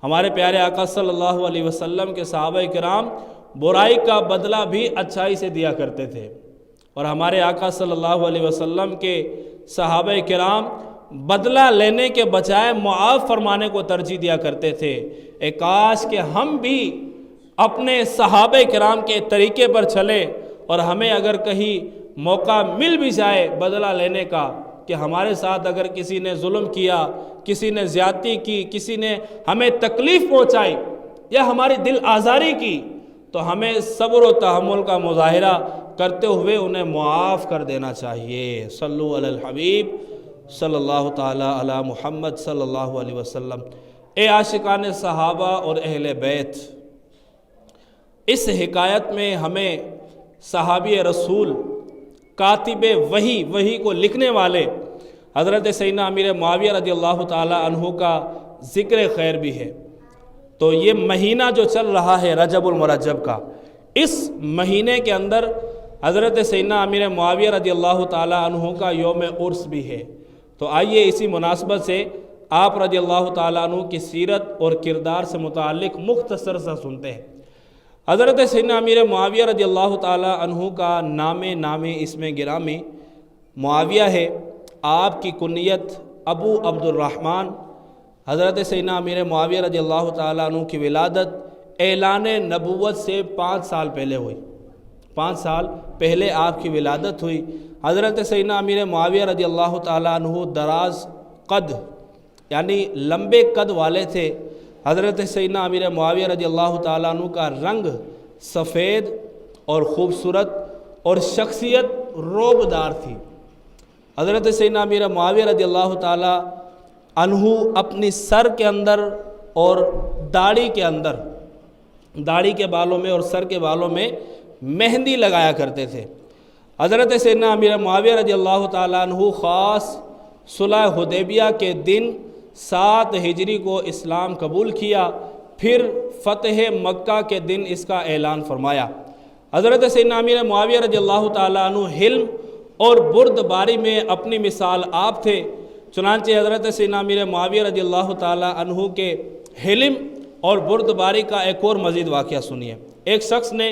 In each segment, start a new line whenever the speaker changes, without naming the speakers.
ہمارے پیارے آقا صلی اللہ علیہ وسلم کے صحابہ کرام برائی کا بدلہ بھی اچھائی سے دیا کرتے تھے، اور ہمارے آقا صلی اللہ علیہ وسلم کے صحابہ کرام بدلہ لینے کے بجائے معاف فرمانے کو ترجیح دیا کرتے تھے۔ کاش کہ ہم بھی اپنے صحابہ کرام کے طریقے پر چلیں، اور ہمیں اگر کہیں موقع مل بھی جائے بدلہ لینے کا، کہ ہمارے ساتھ اگر کسی نے ظلم کیا، کسی نے زیادتی کی، کسی نے ہمیں تکلیف پہنچائی یا ہماری دل آزاری کی، تو ہمیں صبر و تحمل کا مظاہرہ کرتے ہوئے انہیں معاف کر دینا چاہیے۔ صلو علی الحبیب صلی اللہ تعالی علی محمد صلی اللہ علیہ وسلم۔ اے عاشقان صحابہ اور اہل بیت، اس حکایت میں ہمیں صحابی رسول، کاتب وحی کو لکھنے والے حضرت سیدنا امیر معاویہ رضی اللہ تعالی عنہ کا ذکر خیر بھی ہے۔ تو یہ مہینہ جو چل رہا ہے رجب المرجب کا، اس مہینے کے اندر حضرت سیدنا امیر معاویہ رضی اللہ تعالی عنہ کا یوم عرس بھی ہے۔ تو آئیے اسی مناسبت سے آپ رضی اللہ تعالیٰ عنہ کی سیرت اور کردار سے متعلق مختصر سا سنتے ہیں۔ حضرت سیدنا امیر معاویہ رضی اللہ تعالیٰ عنہ کا نام اسم گرامی معاویہ ہے۔ آپ کی کنیت ابو عبد الرحمن۔ حضرت سیدنا امیر معاویہ رضی اللہ تعالیٰ عنہ کی ولادت اعلان نبوت سے 5 سال پہلے ہوئی۔ 5 سال پہلے آپ کی ولادت ہوئی۔ حضرت سیدنا امیر معاویہ رضی اللہ تعالیٰ عنہ دراز قد یعنی لمبے قد والے تھے۔ حضرت سیدنا امیر معاویہ رضی اللہ تعالیٰ عنہ کا رنگ سفید اور خوبصورت اور شخصیت روبدار تھی۔ حضرت سیدنا امیر معاویہ رضی اللہ تعالیٰ عنہ اپنی سر کے اندر اور داڑھی کے بالوں میں اور سر کے بالوں میں مہندی لگایا کرتے تھے۔ حضرت سیدنا امیر معاویہ رضی اللہ تعالیٰ عنہ خاص صلح حدیبیہ کے دن 7 ہجری کو اسلام قبول کیا، پھر فتح مکہ کے دن اس کا اعلان فرمایا۔ حضرت سیدنا امیر معاویہ رضی اللہ تعالیٰ عنہ حلم اور بردباری میں اپنی مثال آپ تھے۔ چنانچہ حضرت سیدنا امیر معاویہ رضی اللہ تعالیٰ عنہ کے حلم اور بردباری کا ایک اور مزید واقعہ سنیے۔ ایک شخص نے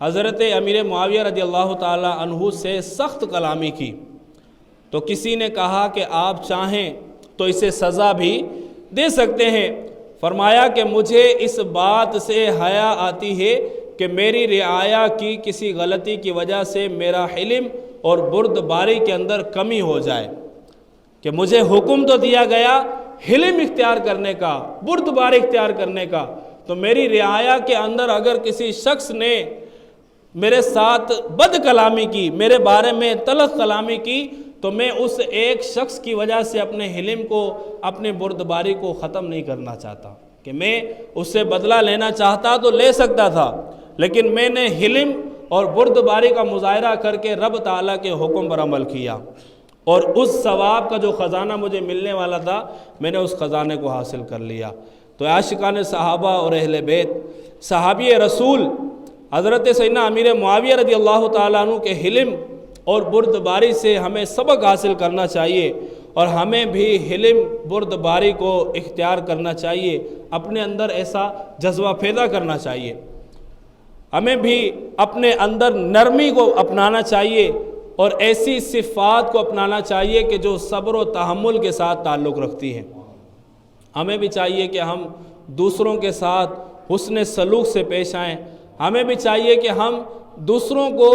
حضرت امیر معاویہ رضی اللہ تعالیٰ عنہ سے سخت کلامی کی، تو کسی نے کہا کہ آپ چاہیں تو اسے سزا بھی دے سکتے ہیں۔ فرمایا کہ مجھے اس بات سے حیا آتی ہے کہ میری رعایا کی کسی غلطی کی وجہ سے میرا حلم اور بردباری کے اندر کمی ہو جائے، کہ مجھے حکم تو دیا گیا حلم اختیار کرنے کا، بردباری اختیار کرنے کا، تو میری رعایا کے اندر اگر کسی شخص نے میرے ساتھ بد کلامی کی، میرے بارے میں تلخ کلامی کی، تو میں اس ایک شخص کی وجہ سے اپنے حلم کو، اپنے بردباری کو ختم نہیں کرنا چاہتا، کہ میں اس سے بدلہ لینا چاہتا تو لے سکتا تھا، لیکن میں نے حلم اور بردباری کا مظاہرہ کر کے رب تعالیٰ کے حکم پر عمل کیا، اور اس ثواب کا جو خزانہ مجھے ملنے والا تھا میں نے اس خزانے کو حاصل کر لیا۔ تو عاشقان صحابہ اور اہل بیت، صحابی رسول حضرت سیدنا امیر معاویہ رضی اللہ تعالیٰ عنہ کے حلم اور بردباری سے ہمیں سبق حاصل کرنا چاہیے، اور ہمیں بھی حلم بردباری کو اختیار کرنا چاہیے، اپنے اندر ایسا جذبہ پیدا کرنا چاہیے۔ ہمیں بھی اپنے اندر نرمی کو اپنانا چاہیے، اور ایسی صفات کو اپنانا چاہیے کہ جو صبر و تحمل کے ساتھ تعلق رکھتی ہیں۔ ہمیں بھی چاہیے کہ ہم دوسروں کے ساتھ حسن سلوک سے پیش آئیں۔ ہمیں بھی چاہیے کہ ہم دوسروں کو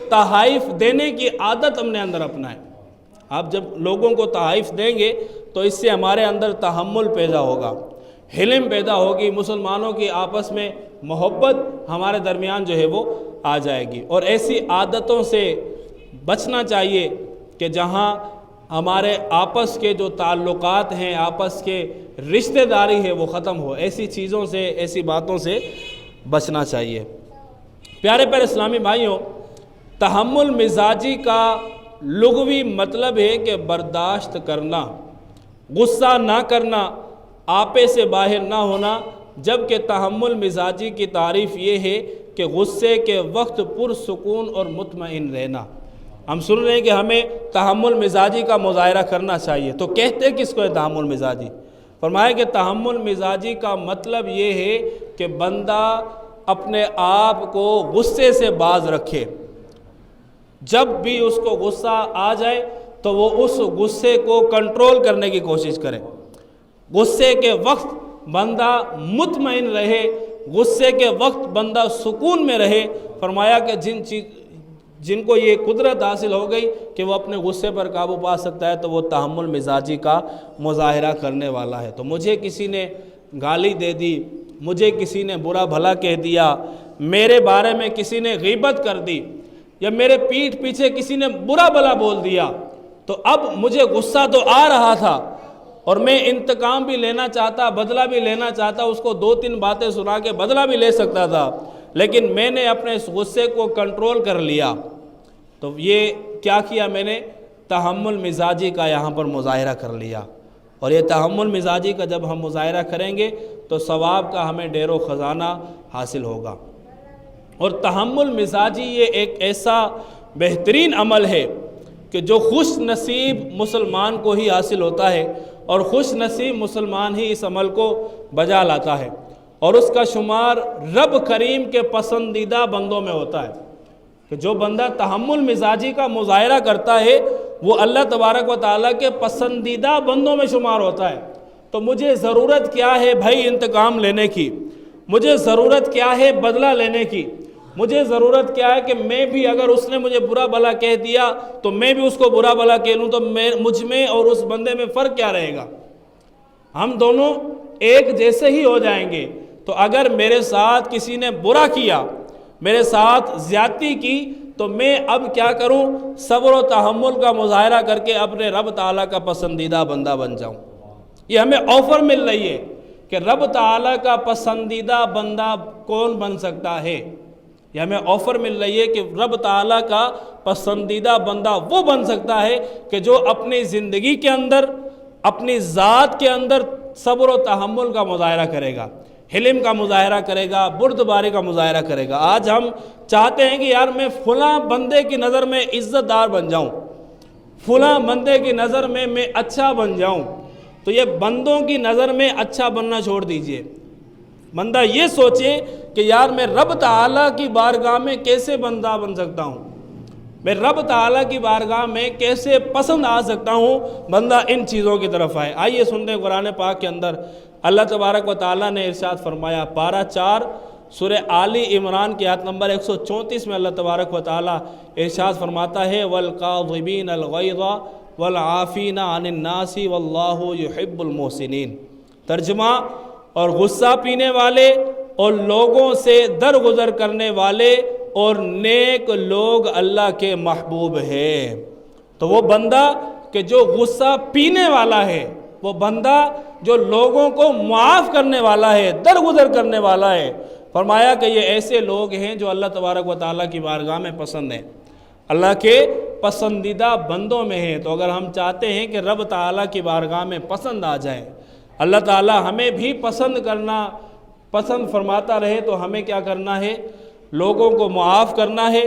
تحائف دینے کی عادت اپنے اندر اپنائیں۔ آپ جب لوگوں کو تحائف دیں گے تو اس سے ہمارے اندر تحمل پیدا ہوگا، حلم پیدا ہوگی، مسلمانوں کی آپس میں محبت ہمارے درمیان جو ہے وہ آ جائے گی۔ اور ایسی عادتوں سے بچنا چاہیے کہ جہاں ہمارے آپس کے جو تعلقات ہیں، آپس کے رشتہ داری ہے وہ ختم ہو، ایسی چیزوں سے، ایسی باتوں سے بچنا چاہیے۔ پیارے پیارے اسلامی بھائیوں، تحمل مزاجی کا لغوی مطلب ہے کہ برداشت کرنا، غصہ نہ کرنا، آپے سے باہر نہ ہونا، جبکہ تحمل مزاجی کی تعریف یہ ہے کہ غصے کے وقت پرسکون اور مطمئن رہنا۔ ہم سن رہے ہیں کہ ہمیں تحمل مزاجی کا مظاہرہ کرنا چاہیے، تو کہتے کس کو ہے تحمل مزاجی؟ فرمایا کہ تحمل مزاجی کا مطلب یہ ہے کہ بندہ اپنے آپ کو غصے سے باز رکھے، جب بھی اس کو غصہ آ جائے تو وہ اس غصے کو کنٹرول کرنے کی کوشش کرے، غصے کے وقت بندہ مطمئن رہے، غصے کے وقت بندہ سکون میں رہے۔ فرمایا کہ جن کو یہ قدرت حاصل ہو گئی کہ وہ اپنے غصے پر قابو پا سکتا ہے تو وہ تحمل مزاجی کا مظاہرہ کرنے والا ہے۔ تو مجھے کسی نے گالی دے دی، مجھے کسی نے برا بھلا کہہ دیا، میرے بارے میں کسی نے غیبت کر دی، یا میرے پیٹھ پیچھے کسی نے برا بھلا بول دیا، تو اب مجھے غصہ تو آ رہا تھا اور میں انتقام بھی لینا چاہتا، بدلہ بھی لینا چاہتا، اس کو 2-3 باتیں سنا کے بدلہ بھی لے سکتا تھا، لیکن میں نے اپنے اس غصے کو کنٹرول کر لیا۔ تو یہ کیا کیا میں نے؟ تحمل مزاجی کا یہاں پر مظاہرہ کر لیا، اور یہ تحمل مزاجی کا جب ہم مظاہرہ کریں گے تو ثواب کا ہمیں ڈیر و خزانہ حاصل ہوگا۔ اور تحمل مزاجی یہ ایک ایسا بہترین عمل ہے کہ جو خوش نصیب مسلمان کو ہی حاصل ہوتا ہے، اور خوش نصیب مسلمان ہی اس عمل کو بجا لاتا ہے، اور اس کا شمار رب کریم کے پسندیدہ بندوں میں ہوتا ہے کہ جو بندہ تحمل مزاجی کا مظاہرہ کرتا ہے وہ اللہ تبارک و تعالیٰ کے پسندیدہ بندوں میں شمار ہوتا ہے۔ تو مجھے ضرورت کیا ہے بھائی انتقام لینے کی، مجھے ضرورت کیا ہے بدلہ لینے کی، مجھے ضرورت کیا ہے کہ میں بھی اگر اس نے مجھے برا بھلا کہہ دیا تو میں بھی اس کو برا بھلا کہہ لوں، تو مجھ میں اور اس بندے میں فرق کیا رہے گا؟ ہم دونوں ایک جیسے ہی ہو جائیں گے۔ تو اگر میرے ساتھ کسی نے برا کیا، میرے ساتھ زیادتی کی، تو میں اب کیا کروں؟ صبر و تحمل کا مظاہرہ کر کے اپنے رب تعالیٰ کا پسندیدہ بندہ بن جاؤں۔ یہ ہمیں آفر مل رہی ہے کہ رب تعالیٰ کا پسندیدہ بندہ کون بن سکتا ہے۔ یہ ہمیں آفر مل رہی ہے کہ رب تعالیٰ کا پسندیدہ بندہ وہ بن سکتا ہے کہ جو اپنی زندگی کے اندر، اپنی ذات کے اندر صبر و تحمل کا مظاہرہ کرے گا، حلم کا مظاہرہ کرے گا، بردباری کا مظاہرہ کرے گا۔ آج ہم چاہتے ہیں کہ یار میں فلاں بندے کی نظر میں عزت دار بن جاؤں، فلاں بندے کی نظر میں اچھا بن جاؤں۔ تو یہ بندوں کی نظر میں اچھا بننا چھوڑ دیجئے، بندہ یہ سوچے کہ یار میں رب تعالیٰ کی بارگاہ میں کیسے بندہ بن سکتا ہوں، میں رب تعالیٰ کی بارگاہ میں کیسے پسند آ سکتا ہوں۔ بندہ ان چیزوں کی طرف آئے۔ آئیے سنتے ہیں قرآن پاک کے اندر اللہ تبارک و تعالیٰ نے ارشاد فرمایا، پارہ 4 سورہ آلی عمران کی آیت نمبر 134 میں اللہ تبارک و تعالیٰ ارشاد فرماتا ہے، وَالْقَاظِمِينَ الْغَيْظَ وَالْعَافِينَ عَنِ النَّاسِ وَاللَّهُ يُحِبُّ الْمُحْسِنِينَ۔ ترجمہ، اور غصہ پینے والے اور لوگوں سے درگزر کرنے والے اور نیک لوگ اللہ کے محبوب ہیں۔ تو وہ بندہ کہ جو غصہ پینے والا ہے، وہ بندہ جو لوگوں کو معاف کرنے والا ہے، درگزر کرنے والا ہے، فرمایا کہ یہ ایسے لوگ ہیں جو اللہ تبارک و تعالیٰ کی بارگاہ میں پسند ہیں، اللہ کے پسندیدہ بندوں میں ہیں۔ تو اگر ہم چاہتے ہیں کہ رب تعالیٰ کی بارگاہ میں پسند آ جائے، اللہ تعالیٰ ہمیں بھی پسند فرماتا رہے، تو ہمیں کیا کرنا ہے؟ لوگوں کو معاف کرنا ہے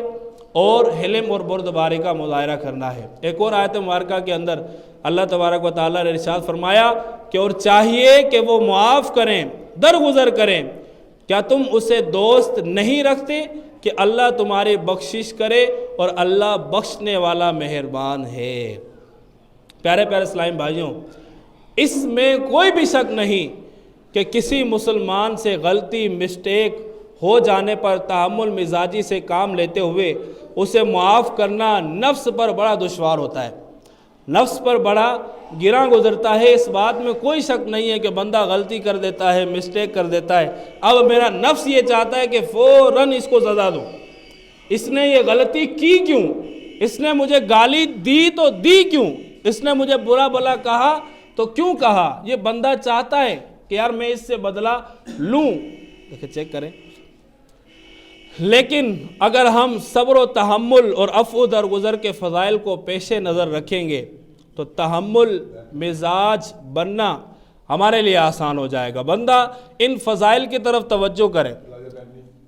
اور حلم اور بردباری کا مظاہرہ کرنا ہے۔ ایک اور آیت مبارکہ کے اندر اللہ تبارک و تعالیٰ نے ارشاد فرمایا کہ اور چاہیے کہ وہ معاف کریں، درگزر کریں، کیا تم اسے دوست نہیں رکھتے کہ اللہ تمہاری بخشش کرے اور اللہ بخشنے والا مہربان ہے۔ پیارے پیارے اسلامی بھائیوں، اس میں کوئی بھی شک نہیں کہ کسی مسلمان سے غلطی، مسٹیک ہو جانے پر تحمل مزاجی سے کام لیتے ہوئے اسے معاف کرنا نفس پر بڑا دشوار ہوتا ہے، نفس پر بڑا گراں گزرتا ہے۔ اس بات میں کوئی شک نہیں ہے کہ بندہ غلطی کر دیتا ہے، مسٹیک کر دیتا ہے، اب میرا نفس یہ چاہتا ہے کہ فوراً اس کو سزا دو، اس نے یہ غلطی کی کیوں، اس نے مجھے گالی دی تو دی کیوں، اس نے مجھے برا بھلا کہا تو کیوں کہا۔ یہ بندہ چاہتا ہے کہ یار میں اس سے بدلہ لوں۔ دیکھیں، چیک کریں۔ لیکن اگر ہم صبر و تحمل اور عفو درگزر کے فضائل کو پیش نظر رکھیں گے تو تحمل مزاج بننا ہمارے لیے آسان ہو جائے گا۔ بندہ ان فضائل کی طرف توجہ کرے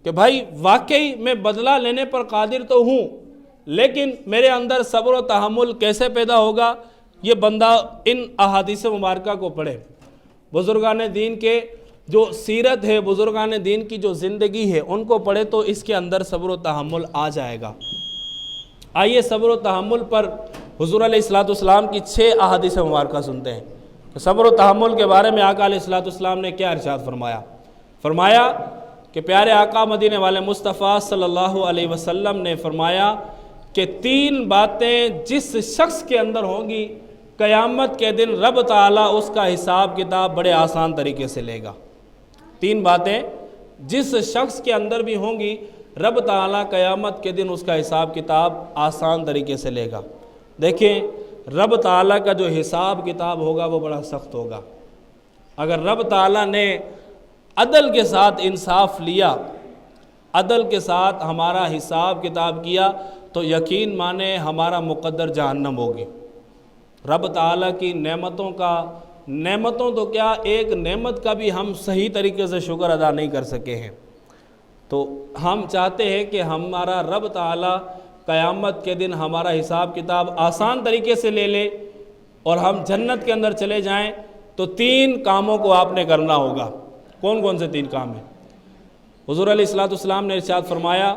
کہ بھائی واقعی میں بدلہ لینے پر قادر تو ہوں، لیکن میرے اندر صبر و تحمل کیسے پیدا ہوگا؟ یہ بندہ ان احادیث مبارکہ کو پڑھے۔ بزرگان دین کے جو سیرت ہے، بزرگان دین کی جو زندگی ہے، ان کو پڑھے تو اس کے اندر صبر و تحمل آ جائے گا۔ آئیے صبر و تحمل پر حضور علیہ السلام کی 6 احادیث مبارکہ سنتے ہیں کہ صبر و تحمل کے بارے میں آقا علیہ السلام نے کیا ارشاد فرمایا کہ پیارے آقا مدینے والے مصطفیٰ صلی اللہ علیہ وسلم نے فرمایا کہ 3 باتیں جس شخص کے اندر ہوں گی، قیامت کے دن رب تعالیٰ اس کا حساب کتاب بڑے آسان طریقے سے لے گا۔ 3 باتیں جس شخص کے اندر بھی ہوں گی، رب تعالیٰ قیامت کے دن اس کا حساب کتاب آسان طریقے سے لے گا۔ دیکھیں، رب تعالیٰ کا جو حساب کتاب ہوگا وہ بڑا سخت ہوگا۔ اگر رب تعالیٰ نے عدل کے ساتھ انصاف لیا، عدل کے ساتھ ہمارا حساب کتاب کیا، تو یقین مانے ہمارا مقدر جہنم ہوگی۔ رب تعالیٰ کی نعمتوں تو کیا، ایک نعمت کا بھی ہم صحیح طریقے سے شکر ادا نہیں کر سکے ہیں۔ تو ہم چاہتے ہیں کہ ہمارا رب تعالیٰ قیامت کے دن ہمارا حساب کتاب آسان طریقے سے لے لے اور ہم جنت کے اندر چلے جائیں، تو 3 کاموں کو آپ نے کرنا ہوگا۔ کون کون سے 3 کام ہیں؟ حضور علیہ السلام نے ارشاد فرمایا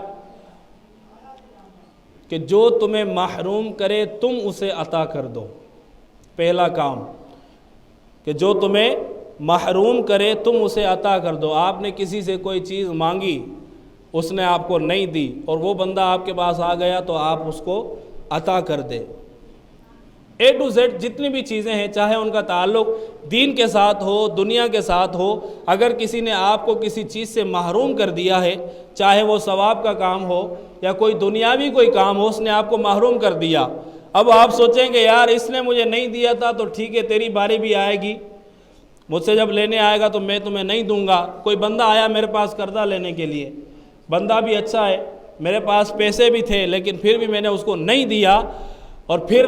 کہ جو تمہیں محروم کرے تم اسے عطا کر دو۔ پہلا کام کہ جو تمہیں محروم کرے تم اسے عطا کر دو۔ آپ نے کسی سے کوئی چیز مانگی، اس نے آپ کو نہیں دی، اور وہ بندہ آپ کے پاس آ گیا تو آپ اس کو عطا کر دے۔ A to Z جتنی بھی چیزیں ہیں، چاہے ان کا تعلق دین کے ساتھ ہو، دنیا کے ساتھ ہو، اگر کسی نے آپ کو کسی چیز سے محروم کر دیا ہے، چاہے وہ ثواب کا کام ہو یا کوئی دنیاوی کوئی کام ہو، اس نے آپ کو محروم کر دیا۔ اب آپ سوچیں گے یار اس نے مجھے نہیں دیا تھا تو ٹھیک ہے، تیری باری بھی آئے گی، مجھ سے جب لینے آئے گا تو میں تمہیں نہیں دوں گا۔ کوئی بندہ آیا میرے پاس قرضہ لینے کے لیے، بندہ بھی اچھا ہے، میرے پاس پیسے بھی تھے لیکن پھر بھی میں نے اس کو نہیں دیا، اور پھر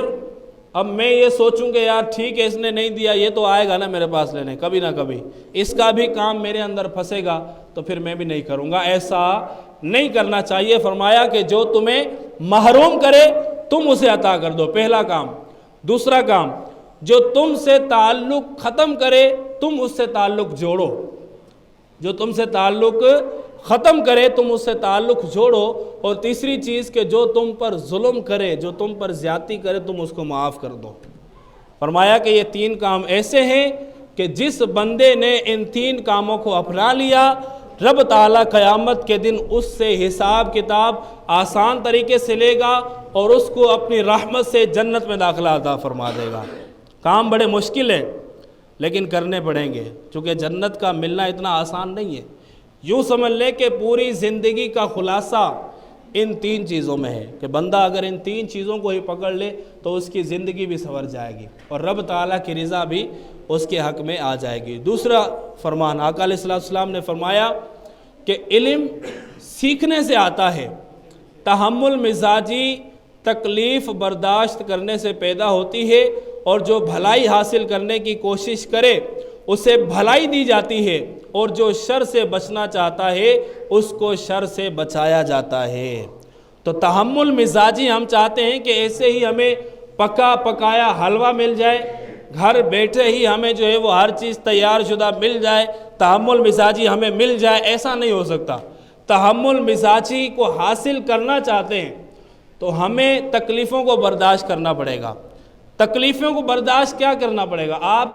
اب میں یہ سوچوں کہ یار ٹھیک ہے اس نے نہیں دیا، یہ تو آئے گا نا میرے پاس لینے کبھی نہ کبھی، اس کا بھی کام میرے اندر پھنسے گا تو پھر میں بھی نہیں کروں گا۔ ایسا نہیں کرنا چاہیے۔ فرمایا کہ جو تمہیں محروم کرے تم اسے عطا کر دو، پہلا کام۔ دوسرا کام، جو تم سے تعلق ختم کرے تم اس سے تعلق جوڑو۔ جو تم سے تعلق ختم کرے تم اس سے تعلق جوڑو۔ اور تیسری چیز کہ جو تم پر ظلم کرے، جو تم پر زیادتی کرے تم اس کو معاف کر دو۔ فرمایا کہ یہ 3 کام ایسے ہیں کہ جس بندے نے ان 3 کاموں کو اپنا لیا، رب تعالیٰ قیامت کے دن اس سے حساب کتاب آسان طریقے سے لے گا اور اس کو اپنی رحمت سے جنت میں داخلہ عطا فرما دے گا۔ کام بڑے مشکل ہیں لیکن کرنے پڑیں گے، چونکہ جنت کا ملنا اتنا آسان نہیں ہے۔ یوں سمجھ لے کہ پوری زندگی کا خلاصہ ان 3 چیزوں میں ہے کہ بندہ اگر ان 3 چیزوں کو ہی پکڑ لے تو اس کی زندگی بھی سنور جائے گی اور رب تعالیٰ کی رضا بھی اس کے حق میں آ جائے گی۔ دوسرا فرمان آقا علیہ السلام نے فرمایا کہ علم سیکھنے سے آتا ہے، تحمل مزاجی تکلیف برداشت کرنے سے پیدا ہوتی ہے، اور جو بھلائی حاصل کرنے کی کوشش کرے اسے بھلائی دی جاتی ہے، اور جو شر سے بچنا چاہتا ہے اس کو شر سے بچایا جاتا ہے۔ تو تحمل مزاجی ہم چاہتے ہیں کہ ایسے ہی ہمیں پکا پکایا حلوہ مل جائے، گھر بیٹھے ہی ہمیں جو ہے وہ ہر چیز تیار شدہ مل جائے، تحمل مزاجی ہمیں مل جائے، ایسا نہیں ہو سکتا۔ تحمل مزاجی کو حاصل کرنا چاہتے ہیں تو ہمیں تکلیفوں کو برداشت کرنا پڑے گا۔ تکلیفوں کو برداشت کیا کرنا پڑے گا؟ آپ